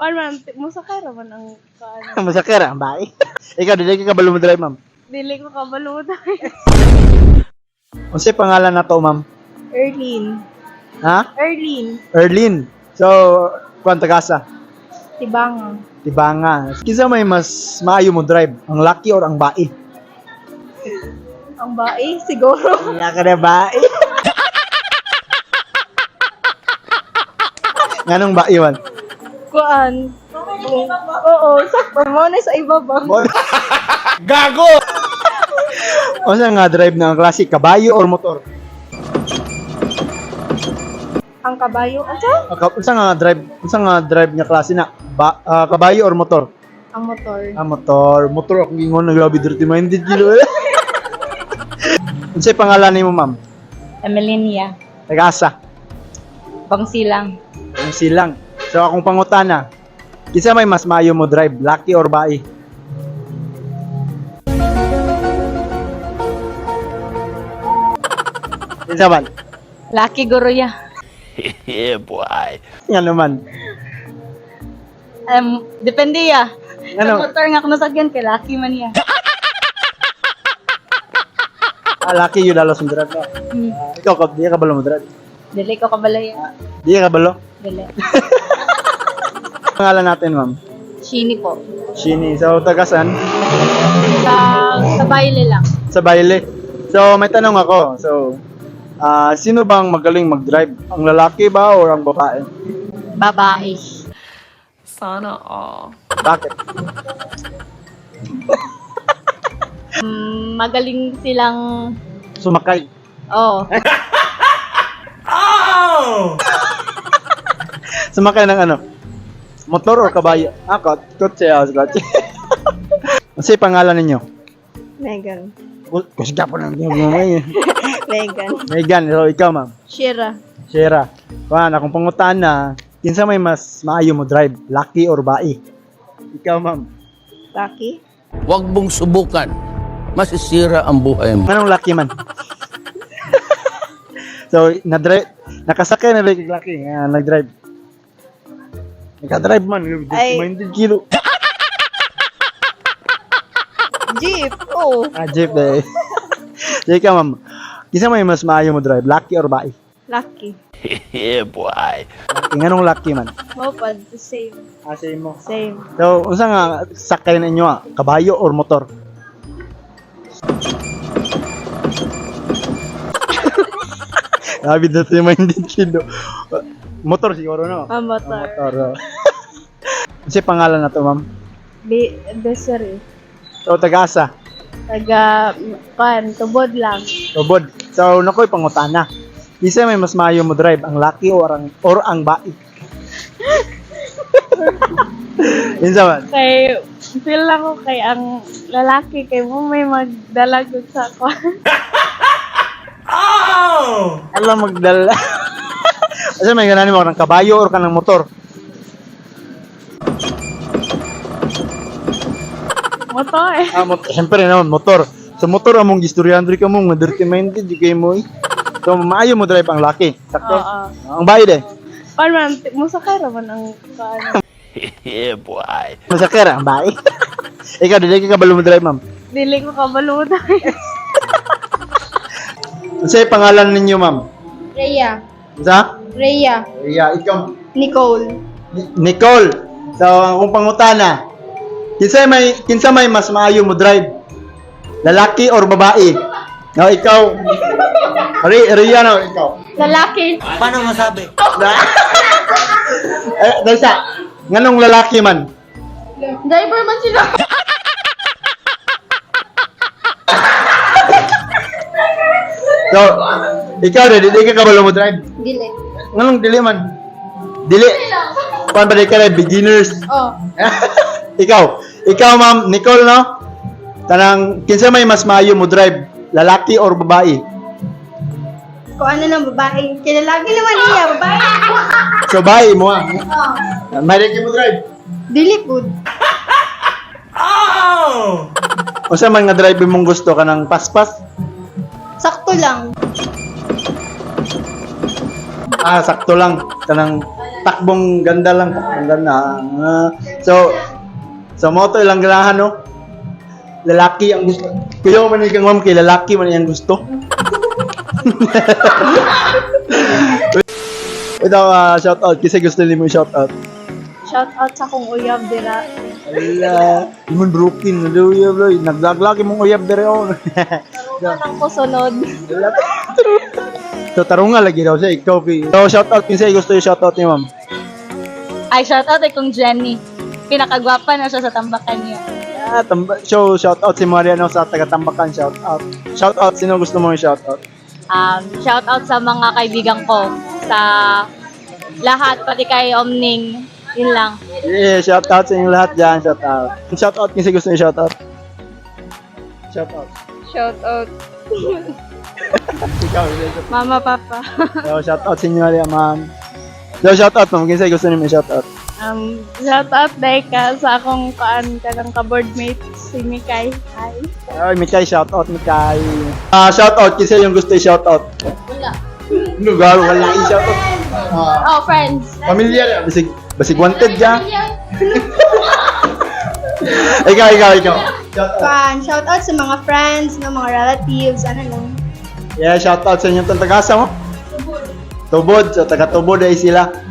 Ma'am, musakay raman ang kaano. Masakir ang bae. Ikaw, dili ka kabalo mo drive, ma'am. Dili ko kabalo tayo. Unsay pangalan na to, ma'am? Erlin. Ha? Erlin. Erlin. So, kuan tagasa? Tibanga. Tibanga. Kinsa may mas maayo mo drive? Ang laki or ang bae? Ang bae, siguro. Wala ka na bae. Nganong bae man? Kuan. Oo, sakto mo na sa iba ba? Gago! Unsa nga drive ng klase, kabayo or motor? Ang kabayo. Asa? Unsa nga drive nga klase na kabayo or motor? Ang motor. Motor ako gingon naglabi dirty minded kilo. Unsay pangalan nimo, ma'am? Emelinia. Tagasa. Bangsilang. Ang silang. So akong pangutana, kinsa may mas maayo mo drive, laki or bae? Kinsa man? Laki guro ya. Yeah, boy. Nga naman. Depende ya. Ano? Sa motor nga kung nasagyan kay laki man ya. Laki yun lalo sundrat mo. Ikaw, di ka balo mo drive? Dili ko kabalaya. Di ka balo? Dili. Pangalan natin, ma'am? Shini po. Shini. So, tagasan? Sa baile lang. Sa baile. So, may tanong ako. So, sino bang magaling mag-drive? Ang lalaki ba or ang babae? Babae. Sana all. Bakit? Magaling silang Sumakay. oh, Sumakay ng ano? Motor or kabayo? Kotse. Kotse. Ano pangalan ninyo? Megan. Kasi po lang yung mga Megan. Megan, so ikaw, ma'am. Shira. Shera. Kuhan, akong pangutan na, kinsa may mas maayo mo drive, laki or bae? Ikaw, ma'am. Lucky. Huwag mong subukan. Masisira ang buhay mo. Anong laki man? So, nakasakay na rin laki, nag-drive. Naka-drive man, Ay. 90 kilo. Jeep. Oh. Jeep eh. So, ikaw, ma'am. Kinsa may mas maayo mo drive, laki or bae? Lucky. Yeah, boy. Laki, anong laki man? Mopad. Same. Same mo. Same. So, unsa nga sakay ninyo kabayo or motor? Sabi na tayo hindi kilo. Motor siguro, no? Motor. Motor. Kasi pangalan na to, ma'am? Desiree. So, tagasa. Taga, tubod lang. Tubod. So, nakoy pangutana. Isa may mas maayo mo drive, ang laki or ang bae? Insa man? Kay, feel lang ko kay ang lalaki, kay mo may magdalagod sa ako. Alam magdala. Kasi may gananin mo ng kabayo or kanang motor? Motor eh. Siyempre naman, motor. Sa motor, among gistoryahan rin ka mo, mga dirty minded, di kayo mo eh. So, maayo mo drive ang laki. Sakto? Oo. Ang bae din. Ma'am, musakay raman ang kaano. Yeah, boy. Masakir ang bae. Ikaw, dili ka kabalo mo drive, ma'am. Dili ko kabalo tayo. Unsay pangalan ninyo, ma'am? Rhea. Sa? Rhea. Yeah, ikaw. Nicole. Nicole. So, akong pangutana. Kinsa may mas maayo mo drive? Lalaki or babae? No, ikaw. Riya no, ikaw. Lalaki. Paano masabi? Dahil sa, nganong lalaki man? Driver man sila. So, ikaw dili ka kabalo mo drive? Dili. Nganong dili man? Dili. Paano ba ka na beginners? Oh. Ikaw ma'am, Nicole no? Tanang, kinsa may mas maayo mo drive? Lalaki or babae? Kung ano ng babae. Kinalagi naman niya, babae. So, bae mo ah. Oh. May mo drive? Dili po. O sa man nga drive mong gusto ka ng paspas? Sakto lang. Sakto lang. Kanang takbong ganda lang, takbong ganda. So mo to ilang ganahan, no? Lalaki ang gusto. Kuya man kang ma'am kay lalaki man ang gusto. Ito, shout out. Kasi gusto nimo shout out. Shout out sa kong uyab dira. Ala, imong broken na daw ya, bro. Naglaglag imong uyab dire oh. Tarungan ko sunod. So tarungan lagi daw siya ikaw. So shout out kinsa gusto yung shout out ni ma'am. Ay, shoutout ay kung Jenny. Pinakagwapa na siya sa tambakan niya. So shout out si Mariano sa taga Tambakan, shout out. Shout out sino gusto mo i-shout out? Shoutout sa mga kaibigan ko. Sa lahat, pati kay Omning. Yun lang. Yeah, shout out sa inyong lahat dyan, shout out. Shout out kinsa gusto i-shout out? Shout out. Shout out. Ikaw, Mama, Papa. so, shout out sa inyo ma'am. So shout out ma'am, kinsa gusto niyo i-shout out? Shout out dahil ka sa akong kanang ka-boardmate, si Mikay. Hi. Ay, Mikay, shout out Mikay. Shout out kinsa yung gusto i-shout out? Wala. Lugar, wala i-shout out. Oh, friends. Pamilya, basig wanted dyan. ikaw. Shout out. Shout out sa mga friends, no, mga relatives, ano lang. Yeah, shout out sa inyong tagasa mo. Tubod, so taga Tubod ay sila.